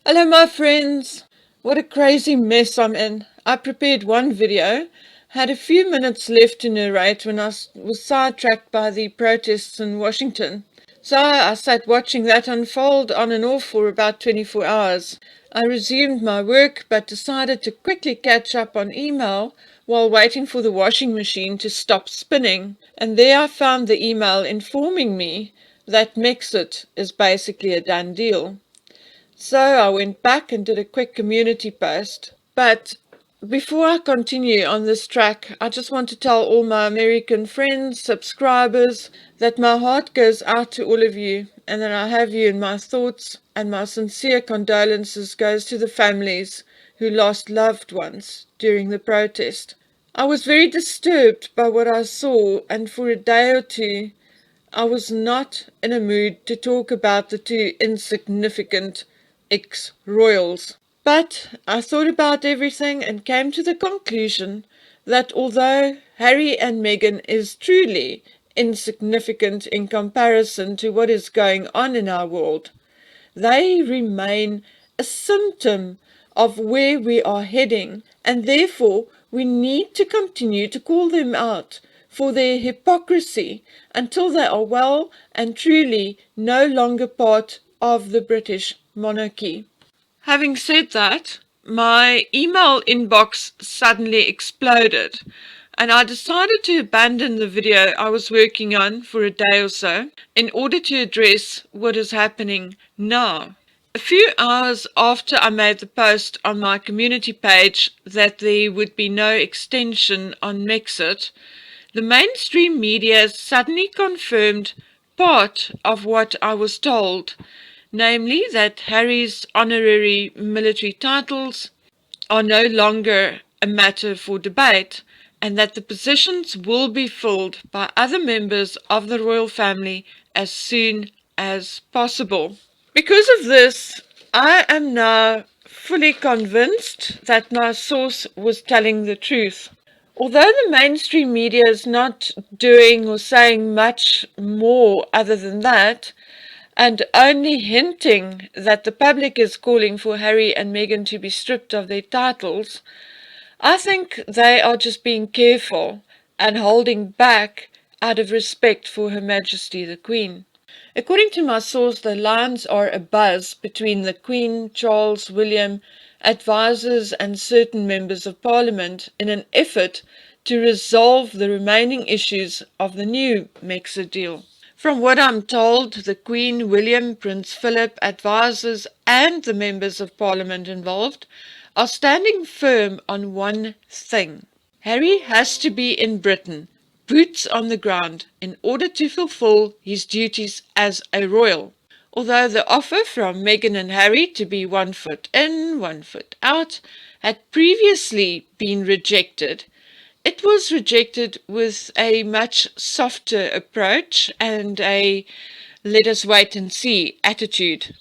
Hello my friends, what a crazy mess I'm in. I prepared one video, had a few minutes left to narrate when I was sidetracked by the protests in Washington. So I sat watching that unfold on and off for about 24 hours. I resumed my work but decided to quickly catch up on email while waiting for the washing machine to stop spinning. And there I found the email informing me that Megxit is basically a done deal. So I went back and did a quick community post. But before I continue on this track, I just want to tell all my American friends, subscribers, that my heart goes out to all of you and that I have you in my thoughts, and my sincere condolences goes to the families who lost loved ones during the protest. I was very disturbed by what I saw, and for a day or two I was not in a mood to talk about the two insignificant ex-royals. But I thought about everything and came to the conclusion that although Harry and Meghan is truly insignificant in comparison to what is going on in our world, they remain a symptom of where we are heading, and therefore we need to continue to call them out for their hypocrisy until they are well and truly no longer part of the British monarchy. Having said that, my email inbox suddenly exploded, and I decided to abandon the video I was working on for a day or so in order to address what is happening now. A few hours after I made the post on my community page that there would be no extension on Megxit, the mainstream media suddenly confirmed part of what I was told, namely that Harry's honorary military titles are no longer a matter for debate, and that the positions will be filled by other members of the royal family as soon as possible. Because of this, I am now fully convinced that my source was telling the truth. Although the mainstream media is not doing or saying much more other than that, and only hinting that the public is calling for Harry and Meghan to be stripped of their titles, I think they are just being careful and holding back out of respect for Her Majesty the Queen. According to my source, the lines are abuzz between the Queen, Charles, William, advisors and certain members of Parliament in an effort to resolve the remaining issues of the new Megxit deal. From what I'm told, the Queen, William, Prince Philip, advisors and the members of Parliament involved are standing firm on one thing. Harry has to be in Britain, boots on the ground, in order to fulfill his duties as a royal. Although the offer from Meghan and Harry to be 1 foot in, 1 foot out had previously been rejected, it was rejected with a much softer approach and a let us wait and see attitude.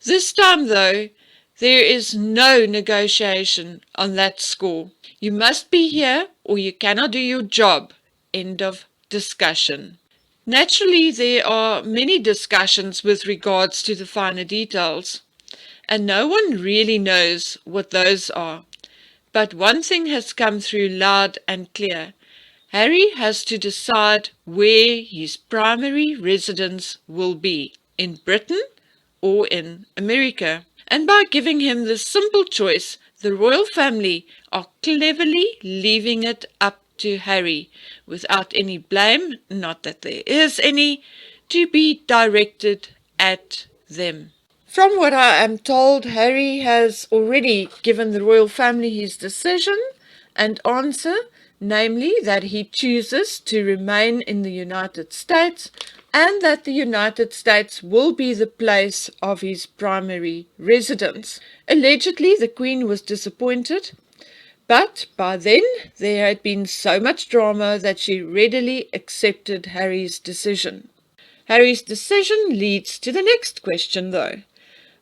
This time, though, there is no negotiation on that score. You must be here or you cannot do your job. End of discussion. Naturally, there are many discussions with regards to the finer details, and no one really knows what those are. But one thing has come through loud and clear. Harry has to decide where his primary residence will be, in Britain or in America. And by giving him this simple choice, the royal family are cleverly leaving it up to Harry, without any blame, not that there is any, to be directed at them. From what I am told, Harry has already given the royal family his decision and answer, namely that he chooses to remain in the United States and that the United States will be the place of his primary residence. Allegedly, the Queen was disappointed, but by then there had been so much drama that she readily accepted Harry's decision. Harry's decision leads to the next question, though.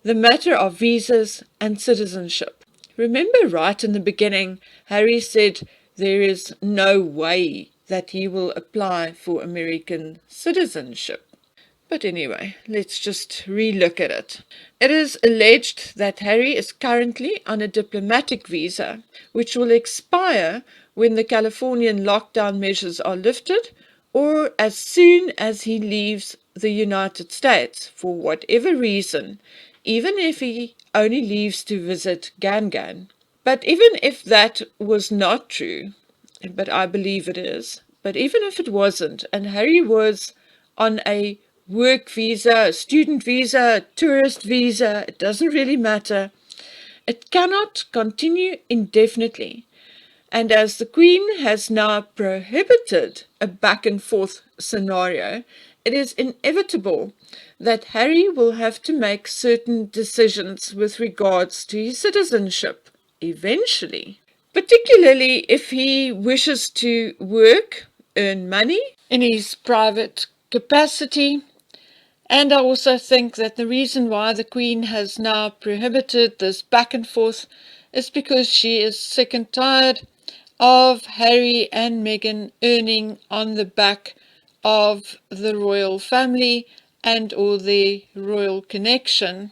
The matter of visas and citizenship. Remember right in the beginning, Harry said there is no way that he will apply for American citizenship. But anyway, let's just re-look at it. It is alleged that Harry is currently on a diplomatic visa, which will expire when the Californian lockdown measures are lifted, or as soon as he leaves the United States for whatever reason, even if he only leaves to visit Gangan. But even if that was not true, but I believe it is, but even if it wasn't, and Harry was on a work visa, a student visa, a tourist visa, it doesn't really matter, it cannot continue indefinitely. And as the Queen has now prohibited a back and forth scenario, it is inevitable that Harry will have to make certain decisions with regards to his citizenship eventually, particularly if he wishes to work, earn money in his private capacity. And I also think that the reason why the Queen has now prohibited this back and forth is because she is sick and tired of Harry and Meghan earning on the back of the royal family and all the royal connection.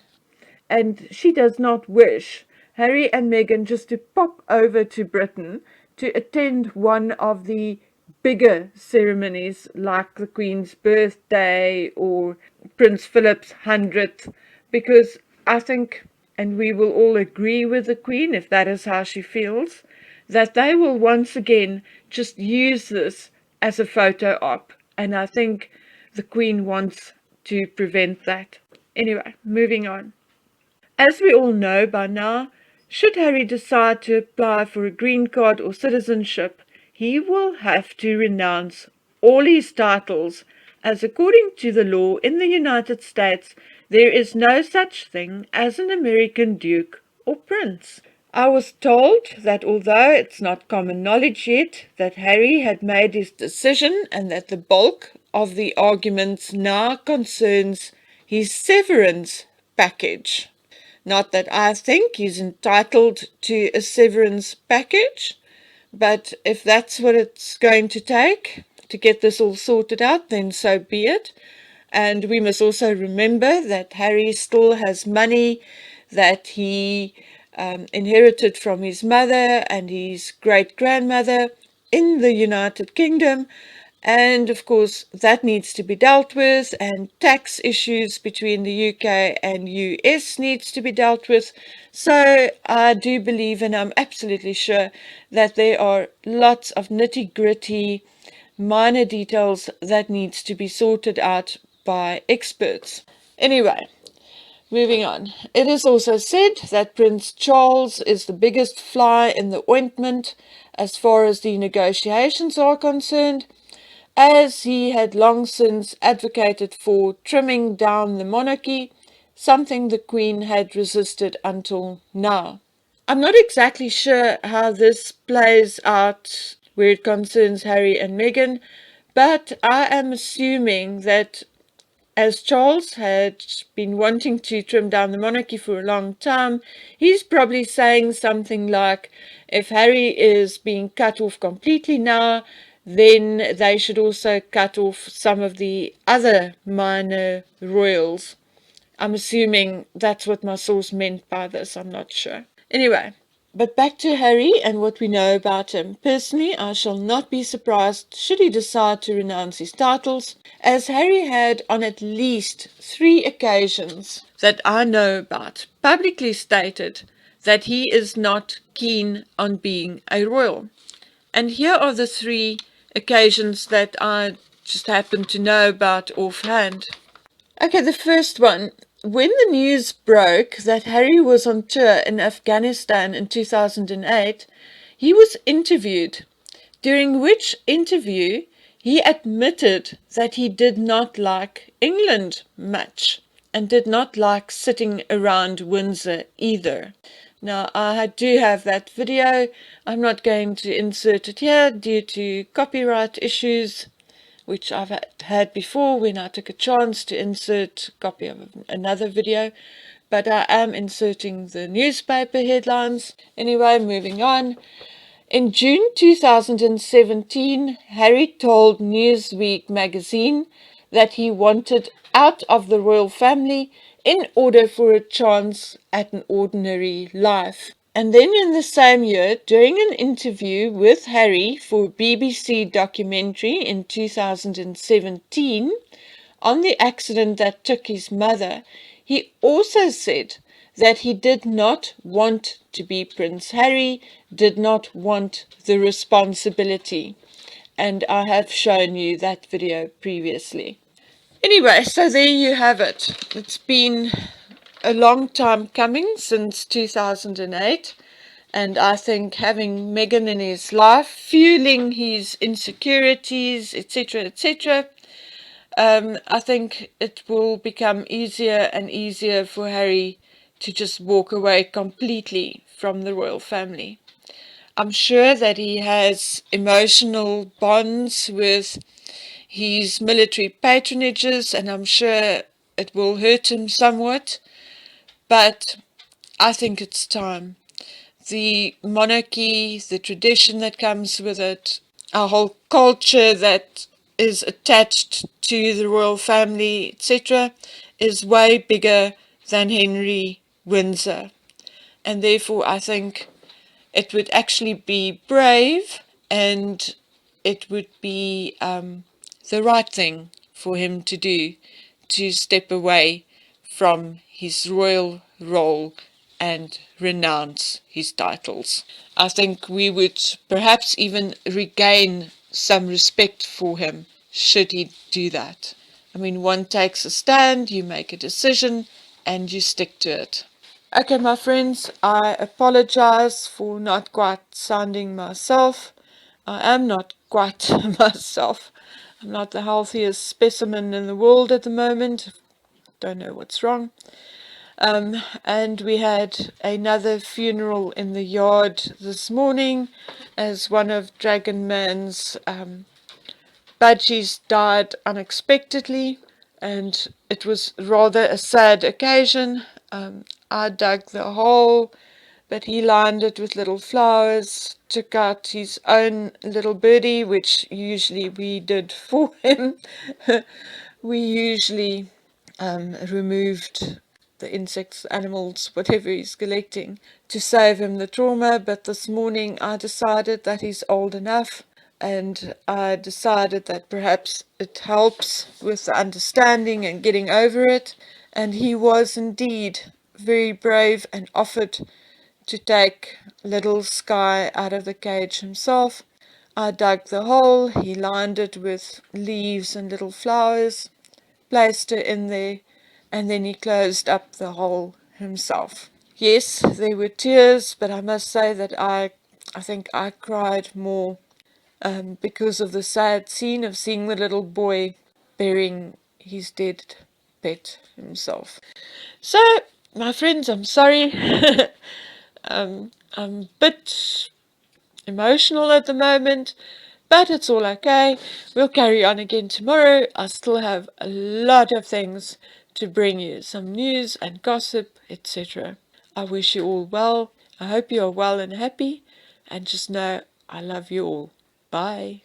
And she does not wish Harry and Meghan just to pop over to Britain to attend one of the bigger ceremonies like the Queen's birthday or Prince Philip's 100th, because I think, and we will all agree with the Queen if that is how she feels, that they will once again just use this as a photo op, and I think the Queen wants to prevent that. Anyway, moving on. As we all know by now, should Harry decide to apply for a green card or citizenship, he will have to renounce all his titles, as according to the law in the United States, there is no such thing as an American duke or prince. I was told that although it's not common knowledge yet that Harry had made his decision and that the bulk of the arguments now concerns his severance package. Not that I think he's entitled to a severance package, but if that's what it's going to take to get this all sorted out, then so be it. And we must also remember that Harry still has money that he inherited from his mother and his great-grandmother in the United Kingdom. And of course, that needs to be dealt with, and tax issues between the UK and US needs to be dealt with. So I do believe, and I'm absolutely sure, that there are lots of nitty-gritty minor details that needs to be sorted out by experts. Anyway, moving on. It is also said that Prince Charles is the biggest fly in the ointment as far as the negotiations are concerned, as he had long since advocated for trimming down the monarchy, something the Queen had resisted until now. I'm not exactly sure how this plays out where it concerns Harry and Meghan, but I am assuming that as Charles had been wanting to trim down the monarchy for a long time, he's probably saying something like, if Harry is being cut off completely now, then they should also cut off some of the other minor royals. I'm assuming that's what my source meant by this, I'm not sure. Anyway, but back to Harry and what we know about him. Personally, I shall not be surprised should he decide to renounce his titles, as Harry had on at least 3 occasions that I know about publicly stated that he is not keen on being a royal. And here are the 3 occasions that I just happen to know about offhand. Okay, the first one. When the news broke that Harry was on tour in Afghanistan in 2008, he was interviewed, during which interview he admitted that he did not like England much and did not like sitting around Windsor either. Now, I do have that video. I'm not going to insert it here due to copyright issues, which I've had before when I took a chance to insert a copy of another video, but I am inserting the newspaper headlines. Anyway, moving on. In June 2017, Harry told Newsweek magazine that he wanted out of the royal family in order for a chance at an ordinary life. And then in the same year, during an interview with Harry for a BBC documentary in 2017 on the accident that took his mother, he also said that he did not want to be Prince Harry, did not want the responsibility. And I have shown you that video previously. Anyway, so there you have it. It's been a long time coming, since 2008. And I think having Meghan in his life, fueling his insecurities, etc., etc., I think it will become easier and easier for Harry to just walk away completely from the royal family. I'm sure that he has emotional bonds with his military patronages, and I'm sure it will hurt him somewhat, but I think it's time. The monarchy, the tradition that comes with it, our whole culture that is attached to the royal family, etc., is way bigger than Henry Windsor. And therefore, I think it would actually be brave, and it would be the right thing for him to do, to step away from his royal role and renounce his titles. I think we would perhaps even regain some respect for him should he do that. I mean, one takes a stand, you make a decision, and you stick to it. Okay, my friends, I apologize for not quite sounding myself. I am not quite myself. I'm not the healthiest specimen in the world at the moment. Don't know what's wrong. And we had another funeral in the yard this morning, as one of Dragon Man's budgies died unexpectedly, and it was rather a sad occasion. I dug the hole, but he lined it with little flowers, took out his own little birdie, which usually we did for him. We usually removed the insects, animals, whatever he's collecting, to save him the trauma. But this morning I decided that he's old enough, and I decided that perhaps it helps with the understanding and getting over it. And he was indeed very brave and offered to take little Sky out of the cage himself. I dug the hole, he lined it with leaves and little flowers, placed her in there, and then he closed up the hole himself. Yes, there were tears, but I must say that I think I cried more because of the sad scene of seeing the little boy burying his dead pet himself. So, my friends, I'm sorry. I'm a bit emotional at the moment, but it's all okay. We'll carry on again tomorrow. I still have a lot of things to bring you, some news and gossip, etc. I wish you all well. I hope you are well and happy, and just know I love you all. Bye.